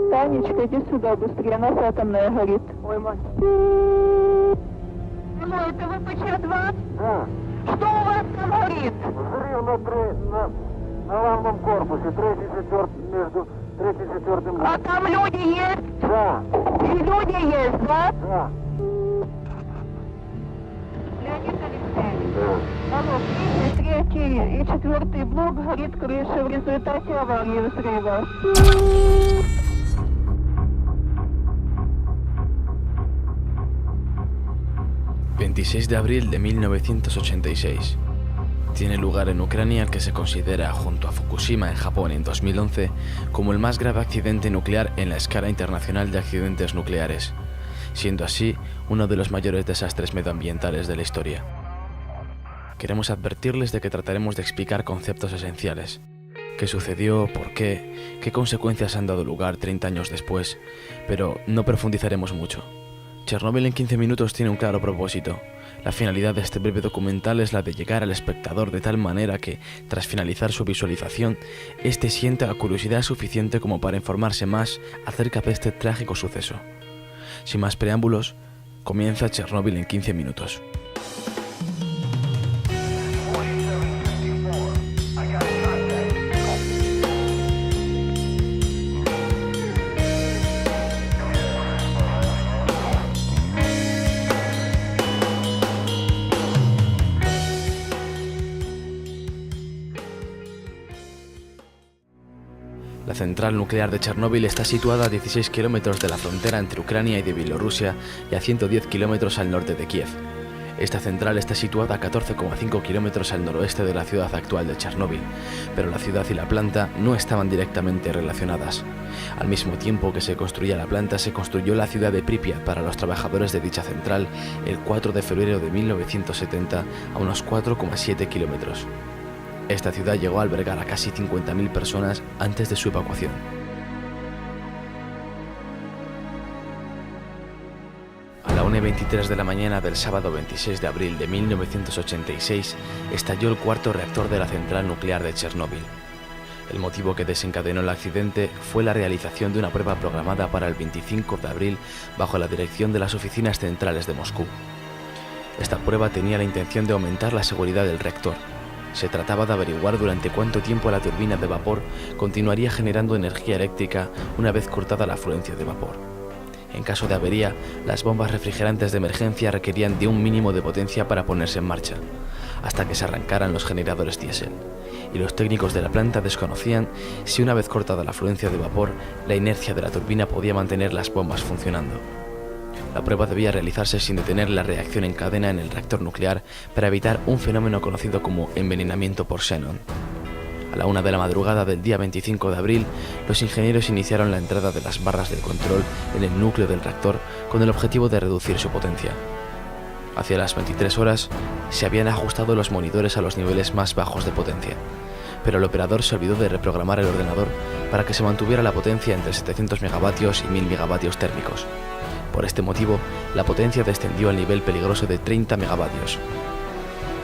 Танечка, иди сюда быстрее, у нас атомная горит. Ой, мать. Алло, это ВПЧ-2? Да. Что у вас там горит? Взрыв на главном корпусе, между третьим и четвертым. А там люди есть? Да. И люди есть, да? Да. Леонид Алексеевич. Да. Алло, третий и четвертый блок горит крыша в результате аварии взрыва. 26 de abril de 1986. Tiene lugar en Ucrania el que se considera, junto a Fukushima en Japón en 2011, como el más grave accidente nuclear en la escala internacional de accidentes nucleares, siendo así uno de los mayores desastres medioambientales de la historia. Queremos advertirles de que trataremos de explicar conceptos esenciales. ¿Qué sucedió? ¿Por qué? ¿Qué consecuencias han dado lugar 30 años después? Pero no profundizaremos mucho. Chernóbil en 15 minutos tiene un claro propósito. La finalidad de este breve documental es la de llegar al espectador de tal manera que, tras finalizar su visualización, éste sienta curiosidad suficiente como para informarse más acerca de este trágico suceso. Sin más preámbulos, comienza Chernóbil en 15 minutos. La central nuclear de Chernóbil está situada a 16 kilómetros de la frontera entre Ucrania y de Bielorrusia y a 110 kilómetros al norte de Kiev. Esta central está situada a 14,5 kilómetros al noroeste de la ciudad actual de Chernóbil, pero la ciudad y la planta no estaban directamente relacionadas. Al mismo tiempo que se construía la planta, se construyó la ciudad de Pripyat para los trabajadores de dicha central el 4 de febrero de 1970 a unos 4,7 kilómetros. Esta ciudad llegó a albergar a casi 50.000 personas antes de su evacuación. A la 1:23 de la mañana del sábado 26 de abril de 1986 estalló el cuarto reactor de la central nuclear de Chernóbil. El motivo que desencadenó el accidente fue la realización de una prueba programada para el 25 de abril bajo la dirección de las oficinas centrales de Moscú. Esta prueba tenía la intención de aumentar la seguridad del reactor. Se trataba de averiguar durante cuánto tiempo la turbina de vapor continuaría generando energía eléctrica una vez cortada la afluencia de vapor. En caso de avería, las bombas refrigerantes de emergencia requerían de un mínimo de potencia para ponerse en marcha, hasta que se arrancaran los generadores diésel, y los técnicos de la planta desconocían si una vez cortada la afluencia de vapor, la inercia de la turbina podía mantener las bombas funcionando. La prueba debía realizarse sin detener la reacción en cadena en el reactor nuclear para evitar un fenómeno conocido como envenenamiento por xenón. A la 1 de la madrugada del día 25 de abril, los ingenieros iniciaron la entrada de las barras del control en el núcleo del reactor con el objetivo de reducir su potencia. Hacia las 23 horas, se habían ajustado los monitores a los niveles más bajos de potencia, pero el operador se olvidó de reprogramar el ordenador para que se mantuviera la potencia entre 700 megavatios y 1000 megavatios térmicos. Por este motivo, la potencia descendió al nivel peligroso de 30 megavatios.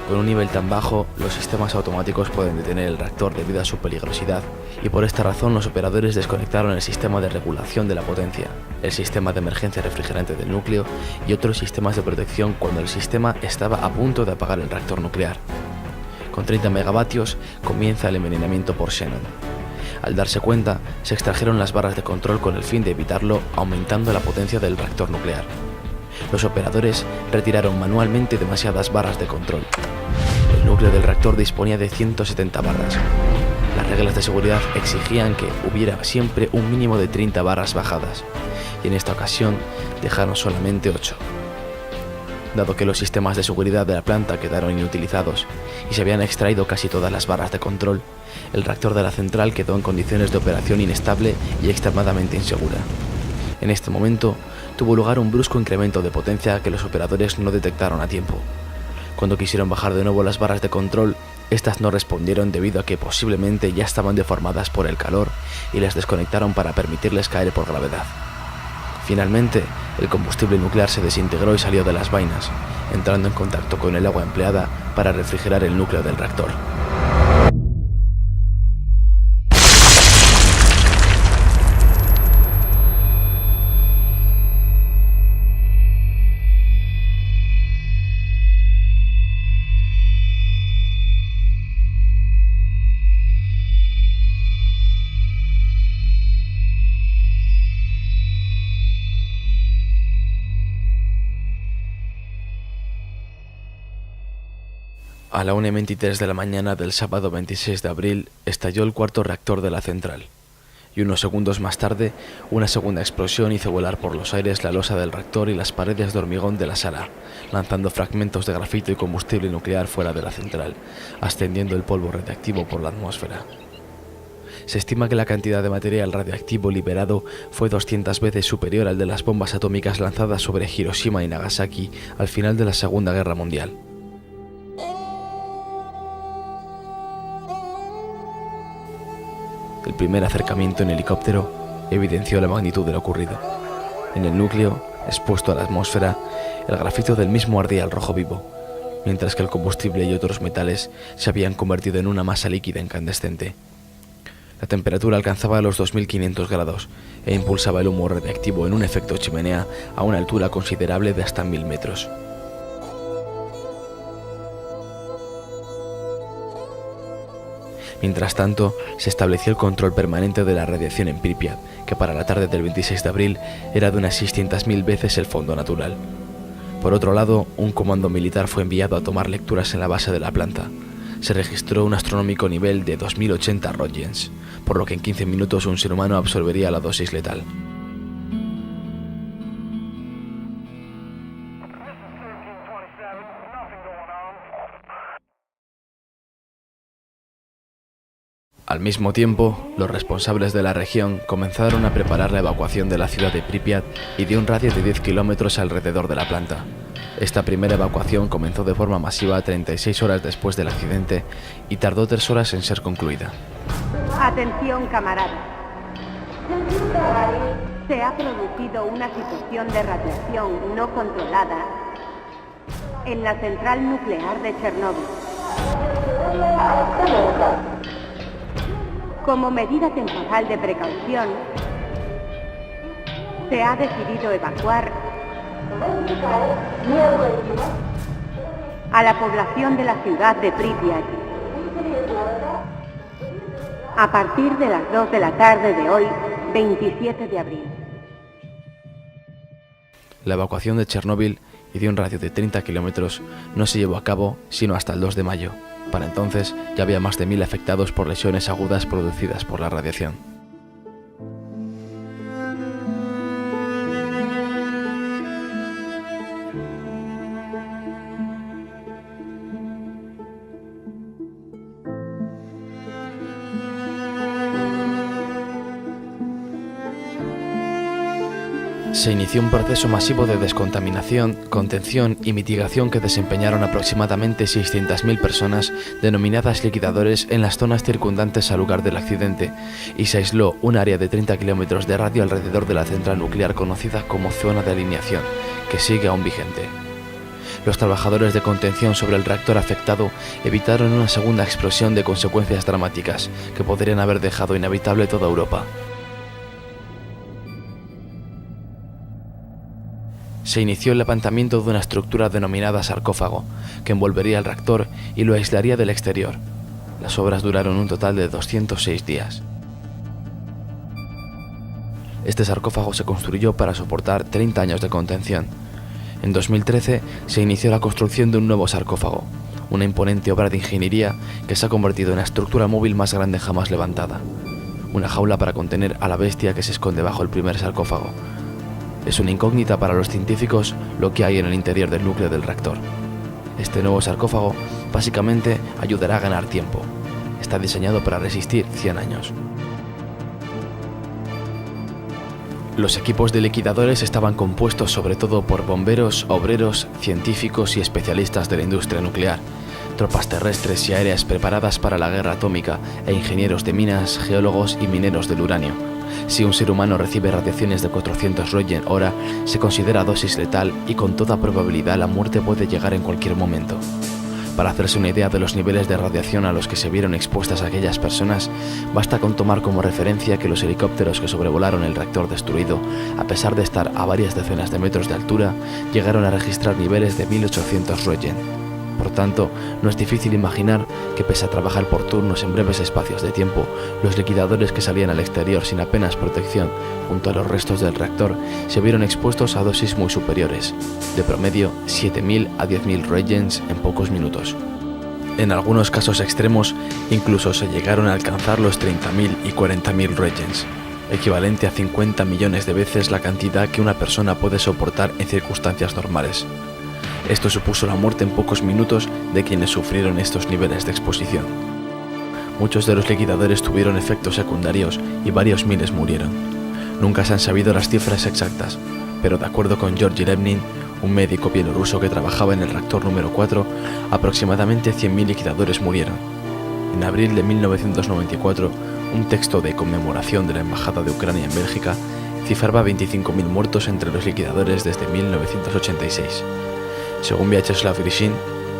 Con un nivel tan bajo, los sistemas automáticos pueden detener el reactor debido a su peligrosidad, y por esta razón los operadores desconectaron el sistema de regulación de la potencia, el sistema de emergencia refrigerante del núcleo y otros sistemas de protección cuando el sistema estaba a punto de apagar el reactor nuclear. Con 30 megavatios comienza el envenenamiento por xenón. Al darse cuenta, se extrajeron las barras de control con el fin de evitarlo, aumentando la potencia del reactor nuclear. Los operadores retiraron manualmente demasiadas barras de control. El núcleo del reactor disponía de 170 barras. Las reglas de seguridad exigían que hubiera siempre un mínimo de 30 barras bajadas, y en esta ocasión dejaron solamente 8. Dado que los sistemas de seguridad de la planta quedaron inutilizados y se habían extraído casi todas las barras de control, el reactor de la central quedó en condiciones de operación inestable y extremadamente insegura. En este momento, tuvo lugar un brusco incremento de potencia que los operadores no detectaron a tiempo. Cuando quisieron bajar de nuevo las barras de control, estas no respondieron debido a que posiblemente ya estaban deformadas por el calor y las desconectaron para permitirles caer por gravedad. Finalmente, el combustible nuclear se desintegró y salió de las vainas, entrando en contacto con el agua empleada para refrigerar el núcleo del reactor. A la 1:23 de la mañana del sábado 26 de abril estalló el cuarto reactor de la central, y unos segundos más tarde una segunda explosión hizo volar por los aires la losa del reactor y las paredes de hormigón de la sala, lanzando fragmentos de grafito y combustible nuclear fuera de la central, ascendiendo el polvo radiactivo por la atmósfera. Se estima que la cantidad de material radiactivo liberado fue 200 veces superior al de las bombas atómicas lanzadas sobre Hiroshima y Nagasaki al final de la Segunda Guerra Mundial. El primer acercamiento en helicóptero evidenció la magnitud de lo ocurrido. En el núcleo, expuesto a la atmósfera, el grafito del mismo ardía al rojo vivo, mientras que el combustible y otros metales se habían convertido en una masa líquida incandescente. La temperatura alcanzaba los 2500 grados e impulsaba el humo radiactivo en un efecto chimenea a una altura considerable de hasta 1000 metros. Mientras tanto, se estableció el control permanente de la radiación en Pripyat, que para la tarde del 26 de abril era de unas 600.000 veces el fondo natural. Por otro lado, un comando militar fue enviado a tomar lecturas en la base de la planta. Se registró un astronómico nivel de 2080 Roentgens, por lo que en 15 minutos un ser humano absorbería la dosis letal. Al mismo tiempo, los responsables de la región comenzaron a preparar la evacuación de la ciudad de Pripyat y de un radio de 10 kilómetros alrededor de la planta. Esta primera evacuación comenzó de forma masiva 36 horas después del accidente y tardó 3 horas en ser concluida. Atención, camaradas. Se ha producido una situación de radiación no controlada en la central nuclear de Chernóbil. Como medida temporal de precaución, se ha decidido evacuar a la población de la ciudad de Pripyat a partir de las 2 de la tarde de hoy, 27 de abril. La evacuación de Chernóbil y de un radio de 30 kilómetros no se llevó a cabo sino hasta el 2 de mayo. Para entonces ya había más de 1000 afectados por lesiones agudas producidas por la radiación. Se inició un proceso masivo de descontaminación, contención y mitigación que desempeñaron aproximadamente 600.000 personas denominadas liquidadores en las zonas circundantes al lugar del accidente, y se aisló un área de 30 kilómetros de radio alrededor de la central nuclear conocida como zona de alineación, que sigue aún vigente. Los trabajadores de contención sobre el reactor afectado evitaron una segunda explosión de consecuencias dramáticas que podrían haber dejado inhabitable toda Europa. Se inició el levantamiento de una estructura denominada sarcófago, que envolvería el reactor y lo aislaría del exterior. Las obras duraron un total de 206 días. Este sarcófago se construyó para soportar 30 años de contención. En 2013 se inició la construcción de un nuevo sarcófago, una imponente obra de ingeniería que se ha convertido en la estructura móvil más grande jamás levantada. Una jaula para contener a la bestia que se esconde bajo el primer sarcófago. Es una incógnita para los científicos lo que hay en el interior del núcleo del reactor. Este nuevo sarcófago básicamente ayudará a ganar tiempo. Está diseñado para resistir 100 años. Los equipos de liquidadores estaban compuestos sobre todo por bomberos, obreros, científicos y especialistas de la industria nuclear, tropas terrestres y aéreas preparadas para la guerra atómica e ingenieros de minas, geólogos y mineros del uranio. Si un ser humano recibe radiaciones de 400 Roentgen hora, se considera dosis letal y con toda probabilidad la muerte puede llegar en cualquier momento. Para hacerse una idea de los niveles de radiación a los que se vieron expuestas aquellas personas, basta con tomar como referencia que los helicópteros que sobrevolaron el reactor destruido, a pesar de estar a varias decenas de metros de altura, llegaron a registrar niveles de 1800 Roentgen. Por tanto, no es difícil imaginar que pese a trabajar por turnos en breves espacios de tiempo, los liquidadores que salían al exterior sin apenas protección junto a los restos del reactor se vieron expuestos a dosis muy superiores, de promedio 7.000 a 10.000 Roentgens en pocos minutos. En algunos casos extremos, incluso se llegaron a alcanzar los 30.000 y 40.000 regens, equivalente a 50 millones de veces la cantidad que una persona puede soportar en circunstancias normales. Esto supuso la muerte en pocos minutos de quienes sufrieron estos niveles de exposición. Muchos de los liquidadores tuvieron efectos secundarios y varios miles murieron. Nunca se han sabido las cifras exactas, pero de acuerdo con Georgi Levnin, un médico bielorruso que trabajaba en el reactor número 4, aproximadamente 100.000 liquidadores murieron. En abril de 1994, un texto de conmemoración de la Embajada de Ucrania en Bélgica cifraba 25.000 muertos entre los liquidadores desde 1986. Según Vyacheslav Grishin,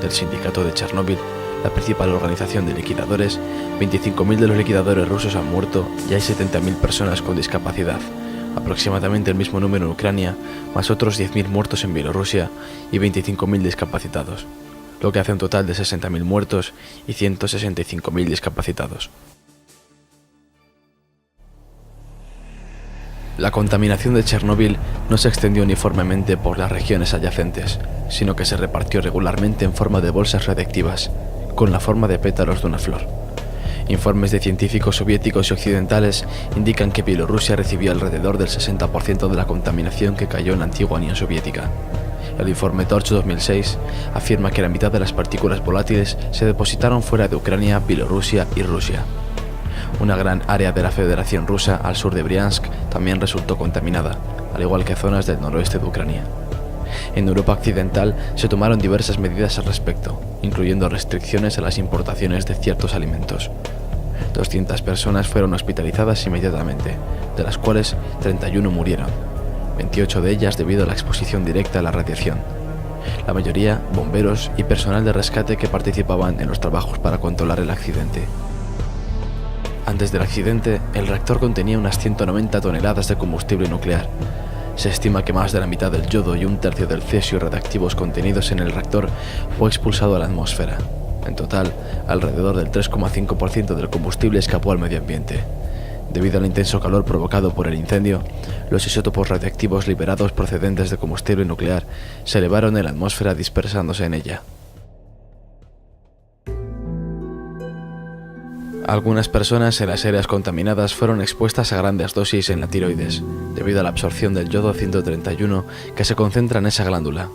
del sindicato de Chernóbil, la principal organización de liquidadores, 25.000 de los liquidadores rusos han muerto y hay 70.000 personas con discapacidad, aproximadamente el mismo número en Ucrania, más otros 10.000 muertos en Bielorrusia y 25.000 discapacitados, lo que hace un total de 60.000 muertos y 165.000 discapacitados. La contaminación de Chernóbil no se extendió uniformemente por las regiones adyacentes, sino que se repartió regularmente en forma de bolsas radiactivas, con la forma de pétalos de una flor. Informes de científicos soviéticos y occidentales indican que Bielorrusia recibió alrededor del 60% de la contaminación que cayó en la antigua Unión Soviética. El informe Torch 2006 afirma que la mitad de las partículas volátiles se depositaron fuera de Ucrania, Bielorrusia y Rusia. Una gran área de la Federación Rusa al sur de Briansk también resultó contaminada, al igual que zonas del noroeste de Ucrania. En Europa occidental se tomaron diversas medidas al respecto, incluyendo restricciones a las importaciones de ciertos alimentos. 200 personas fueron hospitalizadas inmediatamente, de las cuales 31 murieron, 28 de ellas debido a la exposición directa a la radiación. La mayoría, bomberos y personal de rescate que participaban en los trabajos para controlar el accidente. Antes del accidente, el reactor contenía unas 190 toneladas de combustible nuclear. Se estima que más de la mitad del yodo y un tercio del cesio radiactivos contenidos en el reactor fue expulsado a la atmósfera. En total, alrededor del 3,5% del combustible escapó al medio ambiente. Debido al intenso calor provocado por el incendio, los isótopos radiactivos liberados procedentes de combustible nuclear se elevaron en la atmósfera dispersándose en ella. Algunas personas en las áreas contaminadas fueron expuestas a grandes dosis en la tiroides, debido a la absorción del yodo 131 que se concentra en esa glándula.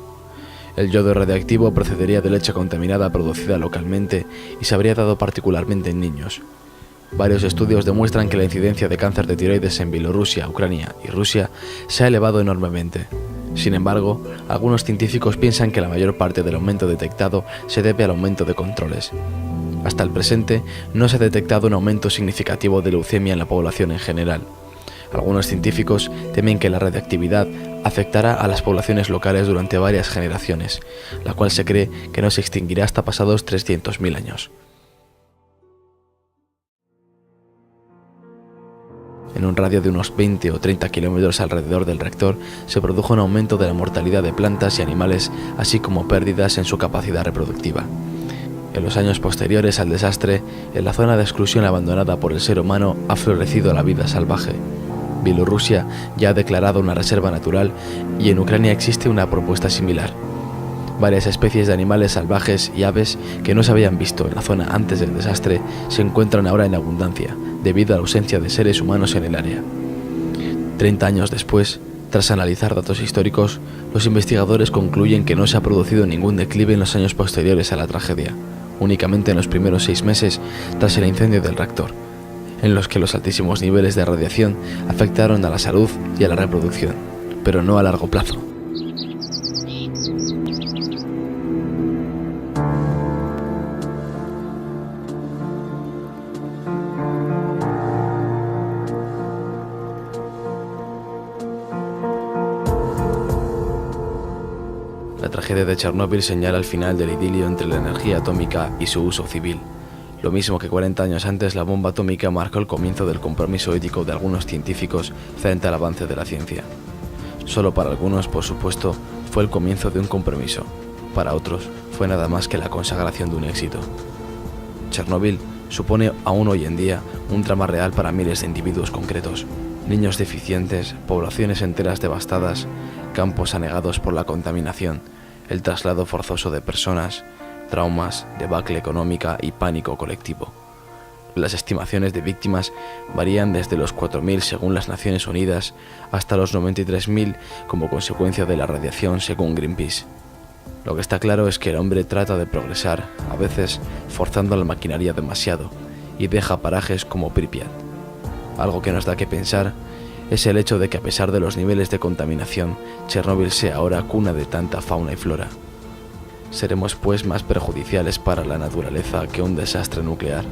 El yodo radiactivo procedería de leche contaminada producida localmente y se habría dado particularmente en niños. Varios estudios demuestran que la incidencia de cáncer de tiroides en Bielorrusia, Ucrania y Rusia se ha elevado enormemente. Sin embargo, algunos científicos piensan que la mayor parte del aumento detectado se debe al aumento de controles. Hasta el presente, no se ha detectado un aumento significativo de leucemia en la población en general. Algunos científicos temen que la radiactividad afectará a las poblaciones locales durante varias generaciones, la cual se cree que no se extinguirá hasta pasados 300.000 años. En un radio de unos 20 o 30 kilómetros alrededor del reactor se produjo un aumento de la mortalidad de plantas y animales, así como pérdidas en su capacidad reproductiva. En los años posteriores al desastre, en la zona de exclusión abandonada por el ser humano ha florecido la vida salvaje. Bielorrusia ya ha declarado una reserva natural y en Ucrania existe una propuesta similar. Varias especies de animales salvajes y aves que no se habían visto en la zona antes del desastre se encuentran ahora en abundancia, debido a la ausencia de seres humanos en el área. 30 años después, tras analizar datos históricos, los investigadores concluyen que no se ha producido ningún declive en los años posteriores a la tragedia, únicamente en los primeros 6 meses tras el incendio del reactor, en los que los altísimos niveles de radiación afectaron a la salud y a la reproducción, pero no a largo plazo. La tragedia de Chernóbil señala el final del idilio entre la energía atómica y su uso civil. Lo mismo que 40 años antes, la bomba atómica marcó el comienzo del compromiso ético de algunos científicos frente al avance de la ciencia. Solo para algunos, por supuesto, fue el comienzo de un compromiso. Para otros, fue nada más que la consagración de un éxito. Chernóbil supone aún hoy en día un drama real para miles de individuos concretos. Niños deficientes, poblaciones enteras devastadas, campos anegados por la contaminación, el traslado forzoso de personas, traumas, debacle económica y pánico colectivo. Las estimaciones de víctimas varían desde los 4.000 según las Naciones Unidas hasta los 93.000 como consecuencia de la radiación según Greenpeace. Lo que está claro es que el hombre trata de progresar, a veces forzando la maquinaria demasiado, y deja parajes como Pripyat. Algo que nos da que pensar es el hecho de que a pesar de los niveles de contaminación, Chernóbil sea ahora cuna de tanta fauna y flora. Seremos pues más perjudiciales para la naturaleza que un desastre nuclear.